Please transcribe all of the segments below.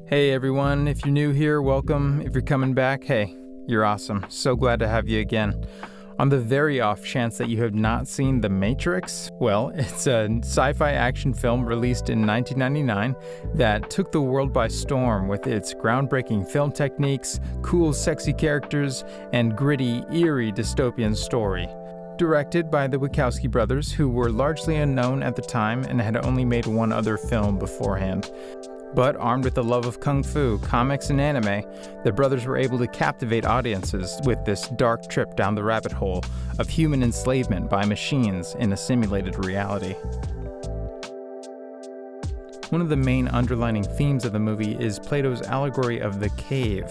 Hey everyone, if you're new here, welcome. If you're coming back, hey, you're awesome. So glad to have you again. On the very off chance that you have not seen The Matrix, well, it's a sci-fi action film released in 1999 that took the world by storm with its groundbreaking film techniques, cool, sexy characters, and gritty, eerie dystopian story. Directed by the Wachowski brothers, who were largely unknown at the time and had only made one other film beforehand. But armed with the love of kung fu, comics, and anime, the brothers were able to captivate audiences with this dark trip down the rabbit hole of human enslavement by machines in a simulated reality. One of the main underlining themes of the movie is Plato's allegory of the cave,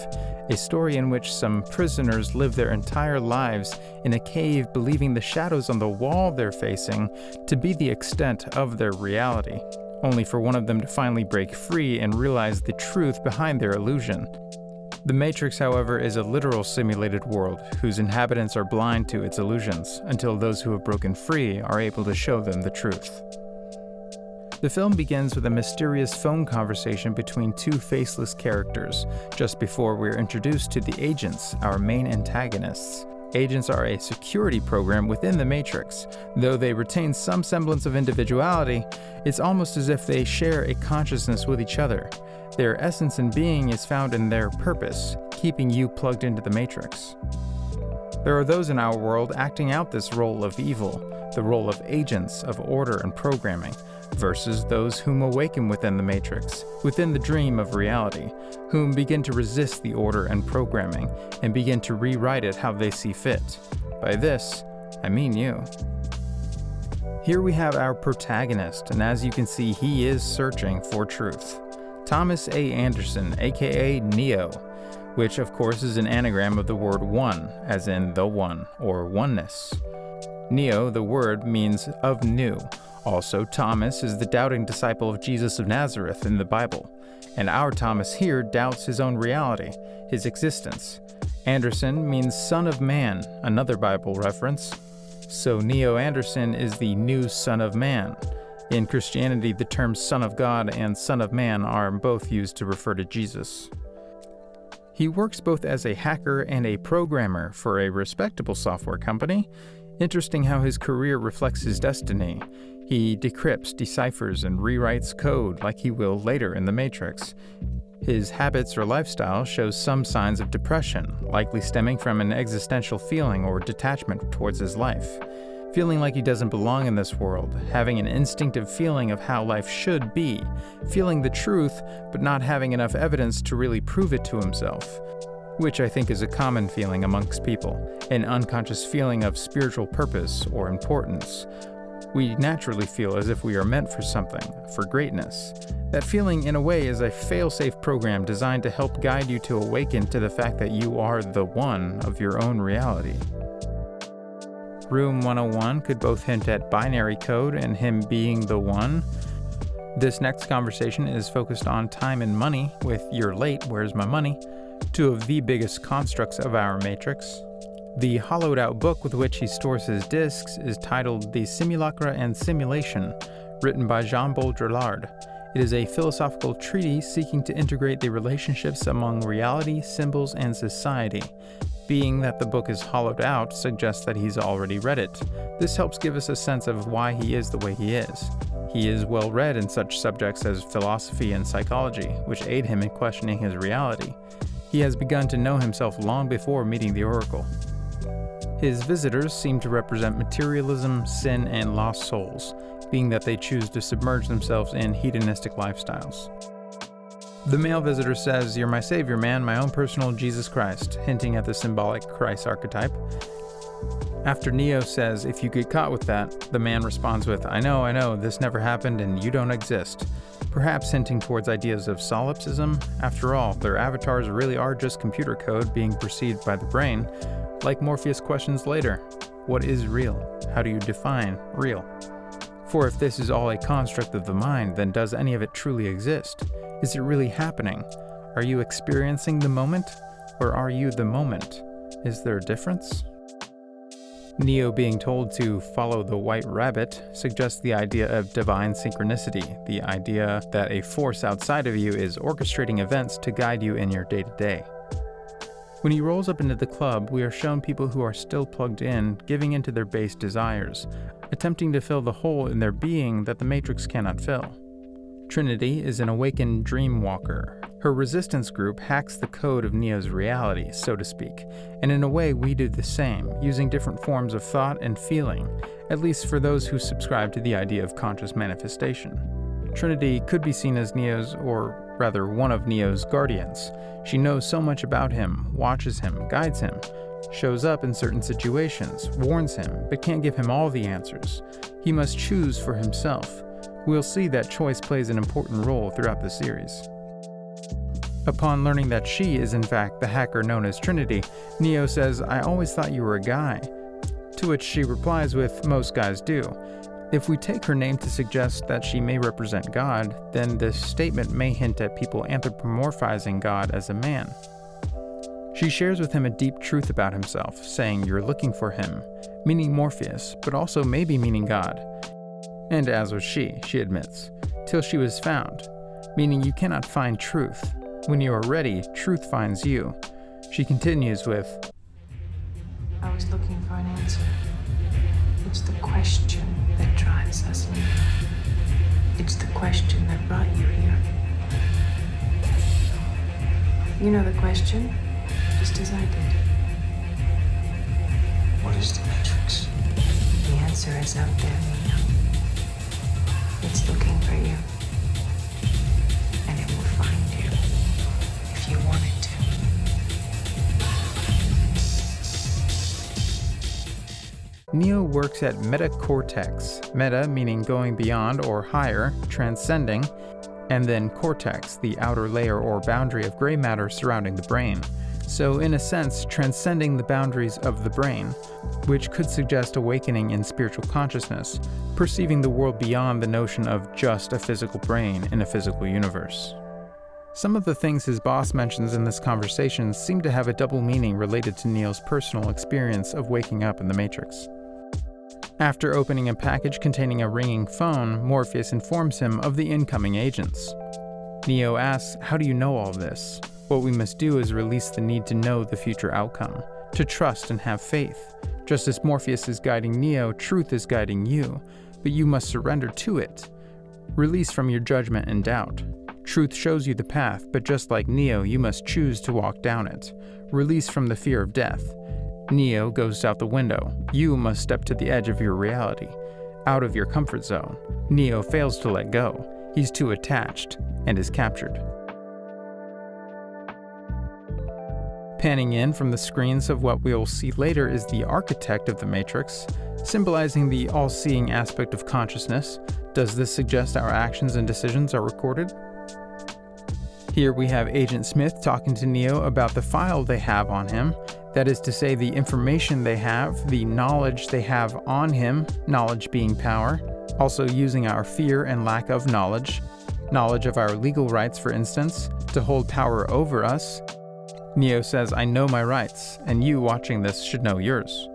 a story in which some prisoners live their entire lives in a cave believing the shadows on the wall they're facing to be the extent of their reality, only for one of them to finally break free and realize the truth behind their illusion. The Matrix, however, is a literal simulated world whose inhabitants are blind to its illusions until those who have broken free are able to show them the truth. The film begins with a mysterious phone conversation between two faceless characters, just before we're introduced to the agents, our main antagonists. Agents are a security program within the Matrix. Though they retain some semblance of individuality, it's almost as if they share a consciousness with each other. Their essence and being is found in their purpose, keeping you plugged into the Matrix. There are those in our world acting out this role of evil, the role of agents of order and programming, versus those whom awaken within the Matrix, within the dream of reality, whom begin to resist the order and programming, and begin to rewrite it how they see fit. By this, I mean you. Here we have our protagonist, and as you can see, he is searching for truth. Thomas A. Anderson, aka Neo, which of course is an anagram of the word one, as in the one, or oneness. Neo, the word, means of new. Also, Thomas is the doubting disciple of Jesus of Nazareth in the Bible, and our Thomas here doubts his own reality, his existence. Anderson means son of man, another Bible reference. So Neo Anderson is the new son of man. In Christianity, the terms son of God and son of man are both used to refer to Jesus. He works both as a hacker and a programmer for a respectable software company. Interesting how his career reflects his destiny. He decrypts, deciphers, and rewrites code like he will later in The Matrix. His habits or lifestyle shows some signs of depression, likely stemming from an existential feeling or detachment towards his life. Feeling like he doesn't belong in this world, having an instinctive feeling of how life should be, feeling the truth but not having enough evidence to really prove it to himself. Which I think is a common feeling amongst people, an unconscious feeling of spiritual purpose or importance. We naturally feel as if we are meant for something, for greatness. That feeling, in a way, is a fail-safe program designed to help guide you to awaken to the fact that you are the one of your own reality. Room 101 could both hint at binary code and him being the one. This next conversation is focused on time and money, with "you're late, where's my money?" two of the biggest constructs of our Matrix. The hollowed-out book with which he stores his discs is titled The Simulacra and Simulation, written by Jean Baudrillard. It is a philosophical treatise seeking to integrate the relationships among reality, symbols, and society. Being that the book is hollowed out suggests that he's already read it. This helps give us a sense of why he is the way he is. He is well read in such subjects as philosophy and psychology, which aid him in questioning his reality. He has begun to know himself long before meeting the Oracle. His visitors seem to represent materialism, sin, and lost souls, being that they choose to submerge themselves in hedonistic lifestyles. The male visitor says, "You're my savior, man, my own personal Jesus Christ," hinting at the symbolic Christ archetype. After Neo says, "If you get caught with that," the man responds with, I know, this never happened and you don't exist," perhaps hinting towards ideas of solipsism. After all, their avatars really are just computer code being perceived by the brain. Like Morpheus questions later, what is real? How do you define real? For if this is all a construct of the mind, then does any of it truly exist? Is it really happening? Are you experiencing the moment? Or are you the moment? Is there a difference? Neo being told to follow the white rabbit suggests the idea of divine synchronicity, the idea that a force outside of you is orchestrating events to guide you in your day-to-day. When he rolls up into the club, we are shown people who are still plugged in, giving into their base desires, attempting to fill the hole in their being that the Matrix cannot fill. Trinity is an awakened dream walker. Her resistance group hacks the code of Neo's reality, so to speak, and in a way we do the same, using different forms of thought and feeling, at least for those who subscribe to the idea of conscious manifestation. Trinity could be seen as Neo's, or rather one of Neo's guardians. She knows so much about him, watches him, guides him, shows up in certain situations, warns him, but can't give him all the answers. He must choose for himself. We'll see that choice plays an important role throughout the series. Upon learning that she is in fact the hacker known as Trinity, Neo says, "I always thought you were a guy." To which she replies with, "Most guys do." If we take her name to suggest that she may represent God, then this statement may hint at people anthropomorphizing God as a man. She shares with him a deep truth about himself, saying you're looking for him, meaning Morpheus, but also maybe meaning God. And as was she admits, till she was found, meaning you cannot find truth. When you are ready, truth finds you. She continues with, I was looking for an answer. It's the question that drives us here. It's the question that brought you here. You know the question, just as I did. What is the Matrix? The answer is out there, Neo. It's looking for you. And it will find you if you want it to. Neo works at metacortex, meta meaning going beyond or higher, transcending, and then cortex, the outer layer or boundary of gray matter surrounding the brain. So in a sense, transcending the boundaries of the brain, which could suggest awakening in spiritual consciousness, perceiving the world beyond the notion of just a physical brain in a physical universe. Some of the things his boss mentions in this conversation seem to have a double meaning related to Neo's personal experience of waking up in the Matrix. After opening a package containing a ringing phone, Morpheus informs him of the incoming agents. Neo asks, "How do you know all this?" What we must do is release the need to know the future outcome, to trust and have faith. Just as Morpheus is guiding Neo, truth is guiding you, but you must surrender to it. Release from your judgment and doubt. Truth shows you the path, but just like Neo, you must choose to walk down it. Release from the fear of death. Neo goes out the window. You must step to the edge of your reality, out of your comfort zone. Neo fails to let go. He's too attached and is captured. Panning in from the screens of what we'll see later is the architect of the Matrix, symbolizing the all-seeing aspect of consciousness. Does this suggest our actions and decisions are recorded? Here we have Agent Smith talking to Neo about the file they have on him. That is to say, the information they have, the knowledge they have on him, knowledge being power, also using our fear and lack of knowledge of our legal rights, for instance, to hold power over us. Neo says, "I know my rights, and you watching this should know yours."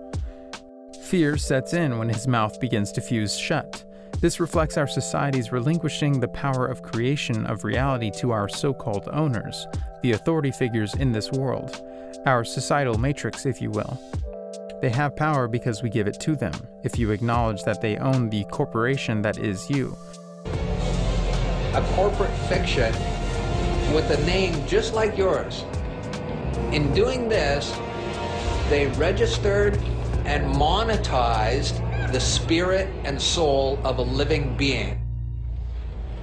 Fear sets in when his mouth begins to fuse shut. This reflects our society's relinquishing the power of creation of reality to our so-called owners, the authority figures in this world, our societal matrix, if you will. They have power because we give it to them, if you acknowledge that they own the corporation that is you. A corporate fiction with a name just like yours. In doing this, they registered and monetized the spirit and soul of a living being.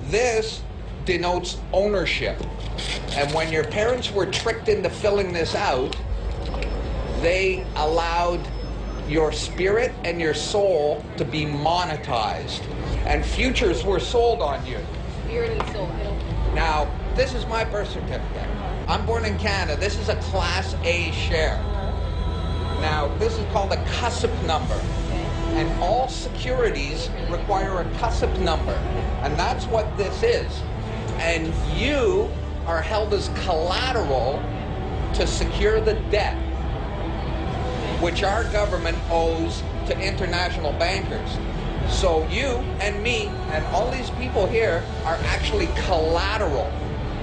This denotes ownership. And when your parents were tricked into filling this out, they allowed your spirit and your soul to be monetized. And futures were sold on you. Spirit and soul. Now, this is my birth certificate. I'm born in Canada. This is a Class A share. Now, this is called a CUSP number. And all securities require a CUSP number. And that's what this is. And you are held as collateral to secure the debt, which our government owes to international bankers. So you and me and all these people here are actually collateral,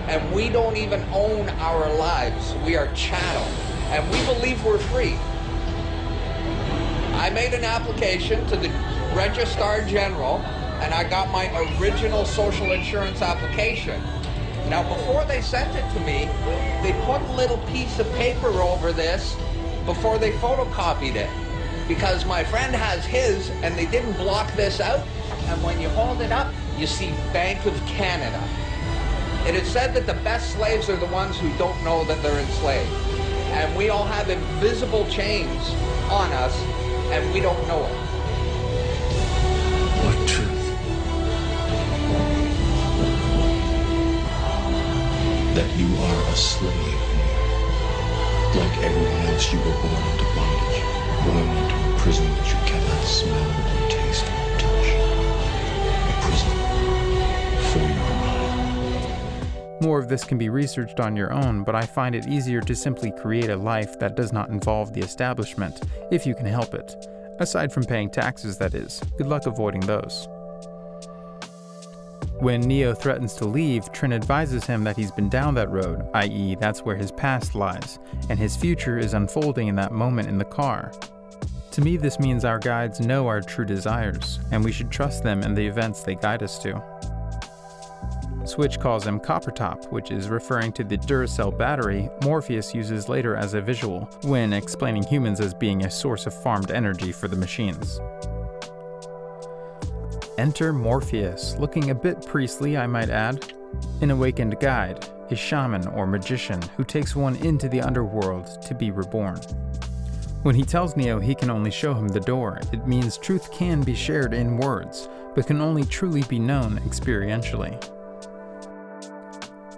and we don't even own our lives. We are chattel, and we believe we're free. I made an application to the Registrar General, and I got my original social insurance application. Now, before they sent it to me, they put a little piece of paper over this before they photocopied it, because my friend has his, and they didn't block this out, and when you hold it up, you see Bank of Canada. It is said that the best slaves are the ones who don't know that they're enslaved, and we all have invisible chains on us, and we don't know it. What truth? That you are a slave. Like everyone else, you were born into bondage, born into a prison that you cannot smell or taste or touch. A prison for your mind. More of this can be researched on your own, but I find it easier to simply create a life that does not involve the establishment, if you can help it. Aside from paying taxes, that is. Good luck avoiding those. When Neo threatens to leave, Trin advises him that he's been down that road, i.e. that's where his past lies, and his future is unfolding in that moment in the car. To me, this means our guides know our true desires, and we should trust them in the events they guide us to. Switch calls him Copper Top, which is referring to the Duracell battery Morpheus uses later as a visual, when explaining humans as being a source of farmed energy for the machines. Enter Morpheus, looking a bit priestly, I might add. An awakened guide, a shaman or magician who takes one into the underworld to be reborn. When he tells Neo he can only show him the door, it means truth can be shared in words, but can only truly be known experientially.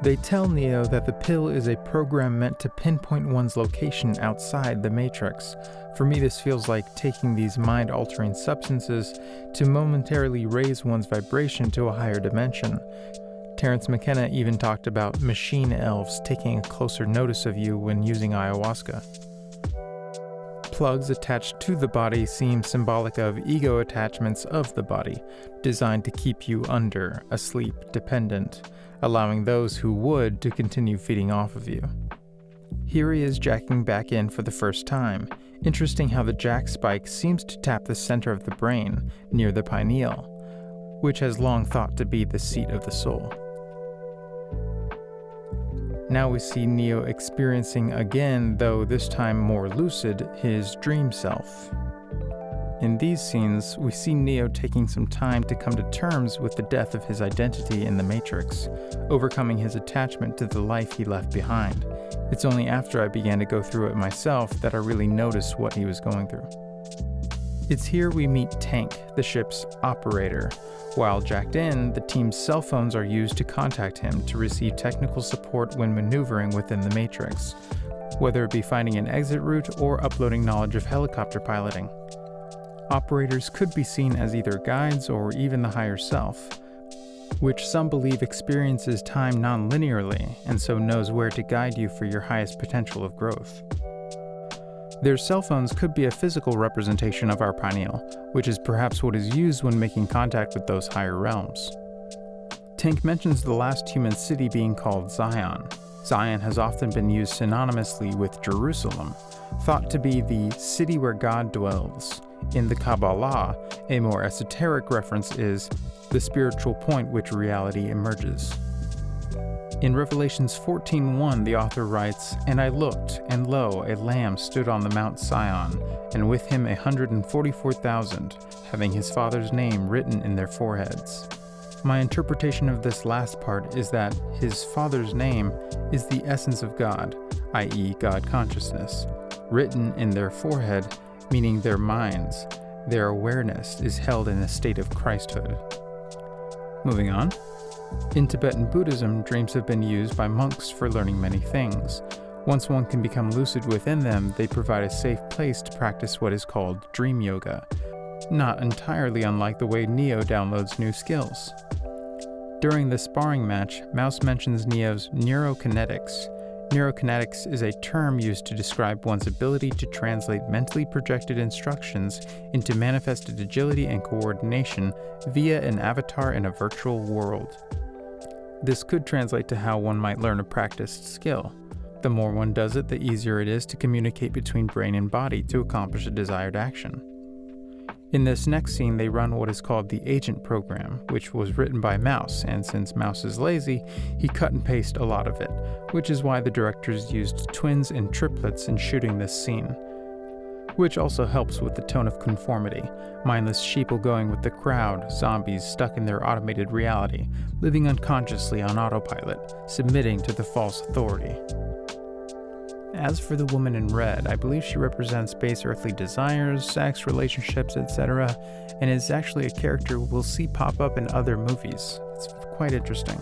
They tell Neo that the pill is a program meant to pinpoint one's location outside the Matrix. For me, this feels like taking these mind-altering substances to momentarily raise one's vibration to a higher dimension. Terence McKenna even talked about machine elves taking a closer notice of you when using ayahuasca. Plugs attached to the body seem symbolic of ego attachments of the body, designed to keep you under, asleep, dependent, allowing those who would to continue feeding off of you. Here he is jacking back in for the first time. Interesting how the jack spike seems to tap the center of the brain, near the pineal, which has long thought to be the seat of the soul. Now we see Neo experiencing again, though this time more lucid, his dream self. In these scenes, we see Neo taking some time to come to terms with the death of his identity in the Matrix, overcoming his attachment to the life he left behind. It's only after I began to go through it myself that I really noticed what he was going through. It's here we meet Tank, the ship's operator. While jacked in, the team's cell phones are used to contact him to receive technical support when maneuvering within the Matrix, whether it be finding an exit route or uploading knowledge of helicopter piloting. Operators could be seen as either guides or even the higher self, which some believe experiences time non-linearly and so knows where to guide you for your highest potential of growth. Their cell phones could be a physical representation of our pineal, which is perhaps what is used when making contact with those higher realms. Tank mentions the last human city being called Zion. Zion has often been used synonymously with Jerusalem, thought to be the city where God dwells. In the Kabbalah, a more esoteric reference is the spiritual point which reality emerges. In Revelations 14:1, the author writes, "And I looked, and lo, a lamb stood on the Mount Sion, and with him 144,000, having his father's name written in their foreheads." My interpretation of this last part is that his father's name is the essence of God, i.e. God consciousness, written in their forehead, meaning their minds. Their awareness is held in a state of Christhood. Moving on. In Tibetan Buddhism, dreams have been used by monks for learning many things. Once one can become lucid within them, they provide a safe place to practice what is called dream yoga, not entirely unlike the way Neo downloads new skills. During the sparring match, Mouse mentions Neo's neurokinetics. Neurokinetics is a term used to describe one's ability to translate mentally projected instructions into manifested agility and coordination via an avatar in a virtual world. This could translate to how one might learn a practiced skill. The more one does it, the easier it is to communicate between brain and body to accomplish a desired action. In this next scene, they run what is called the Agent program, which was written by Mouse, and since Mouse is lazy, he cut and pasted a lot of it, which is why the directors used twins and triplets in shooting this scene. Which also helps with the tone of conformity, mindless sheeple going with the crowd, zombies stuck in their automated reality, living unconsciously on autopilot, submitting to the false authority. As for the woman in red, I believe she represents base earthly desires, sex, relationships, etc., and is actually a character we'll see pop up in other movies. It's quite interesting.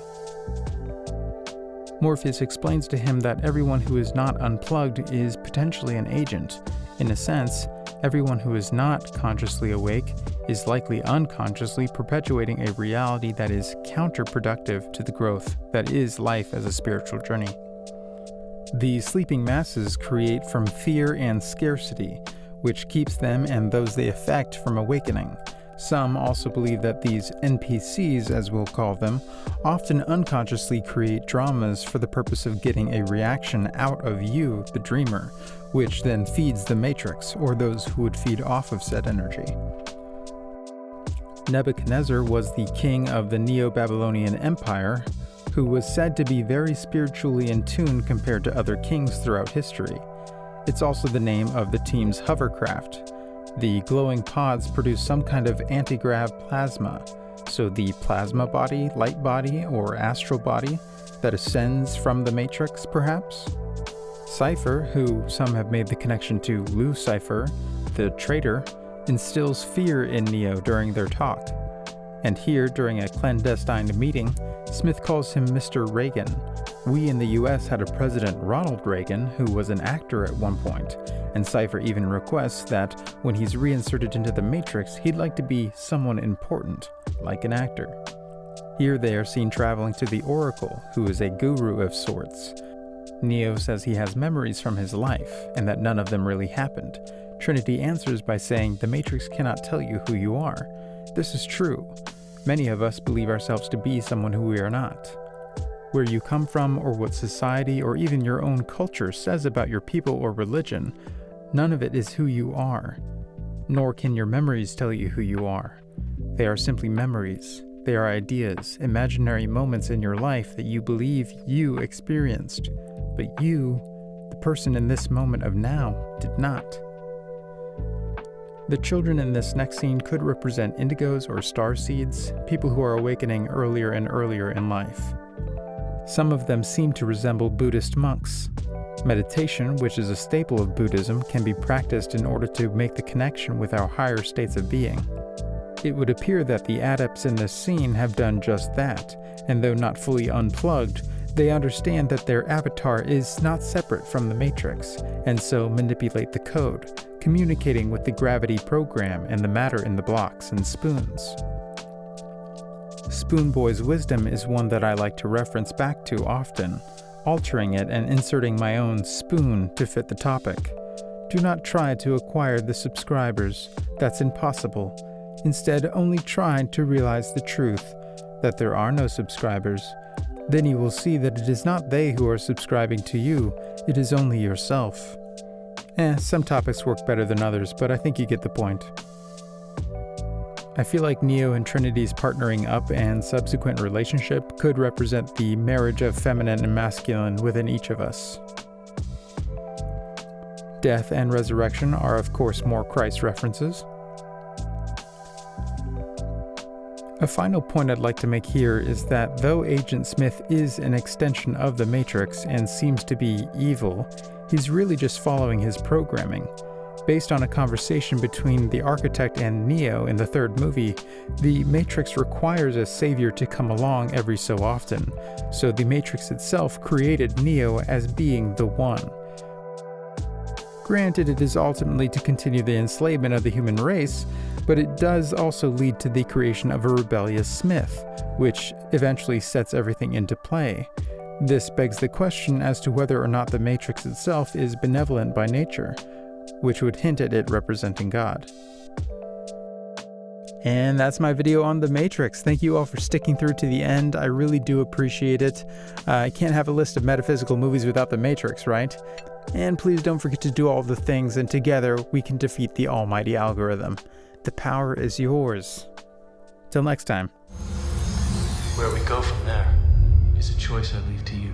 Morpheus explains to him that everyone who is not unplugged is potentially an agent. In a sense, everyone who is not consciously awake is likely unconsciously perpetuating a reality that is counterproductive to the growth that is life as a spiritual journey. The sleeping masses create from fear and scarcity, which keeps them and those they affect from awakening. Some also believe that these NPCs, as we'll call them, often unconsciously create dramas for the purpose of getting a reaction out of you, the dreamer, which then feeds the Matrix, or those who would feed off of said energy. Nebuchadnezzar was the king of the Neo-Babylonian Empire, who was said to be very spiritually in tune compared to other kings throughout history. It's also the name of the team's hovercraft. The glowing pods produce some kind of anti-grav plasma, so the plasma body, light body, or astral body that ascends from the Matrix, perhaps? Cypher, who some have made the connection to Lucifer, the traitor, instills fear in Neo during their talk. And here, during a clandestine meeting, Smith calls him Mr. Reagan. We in the US had a President Ronald Reagan who was an actor at one point, and Cypher even requests that when he's reinserted into the Matrix, he'd like to be someone important, like an actor. Here they are seen traveling to the Oracle, who is a guru of sorts. Neo says he has memories from his life, and that none of them really happened. Trinity answers by saying the Matrix cannot tell you who you are. This is true. Many of us believe ourselves to be someone who we are not. Where you come from, or what society or even your own culture says about your people or religion, none of it is who you are. Nor can your memories tell you who you are. They are simply memories. They are ideas, imaginary moments in your life that you believe you experienced. But you, the person in this moment of now, did not. The children in this next scene could represent indigos or star seeds, people who are awakening earlier and earlier in life. Some of them seem to resemble Buddhist monks. Meditation, which is a staple of Buddhism, can be practiced in order to make the connection with our higher states of being. It would appear that the adepts in this scene have done just that, and though not fully unplugged, they understand that their avatar is not separate from the Matrix, and so manipulate the code, communicating with the gravity program and the matter in the blocks and spoons. Spoon Boy's wisdom is one that I like to reference back to often, altering it and inserting my own spoon to fit the topic. Do not try to acquire the subscribers. That's impossible. Instead, only try to realize the truth, that there are no subscribers. Then you will see that it is not they who are subscribing to you, it is only yourself. Some topics work better than others, but I think you get the point. I feel like Neo and Trinity's partnering up and subsequent relationship could represent the marriage of feminine and masculine within each of us. Death and resurrection are of course more Christ references. A final point I'd like to make here is that though Agent Smith is an extension of the Matrix and seems to be evil, he's really just following his programming. Based on a conversation between the architect and Neo in the third movie, the Matrix requires a savior to come along every so often, so the Matrix itself created Neo as being the one. Granted, it is ultimately to continue the enslavement of the human race, but it does also lead to the creation of a rebellious Smith, which eventually sets everything into play. This begs the question as to whether or not the Matrix itself is benevolent by nature, which would hint at it representing God. And that's my video on The Matrix. Thank you all for sticking through to the end. I really do appreciate it. I can't have a list of metaphysical movies without The Matrix, right? And please don't forget to do all the things, and together we can defeat the almighty algorithm. The power is yours. Till next time. Where we go from there is a choice I leave to you.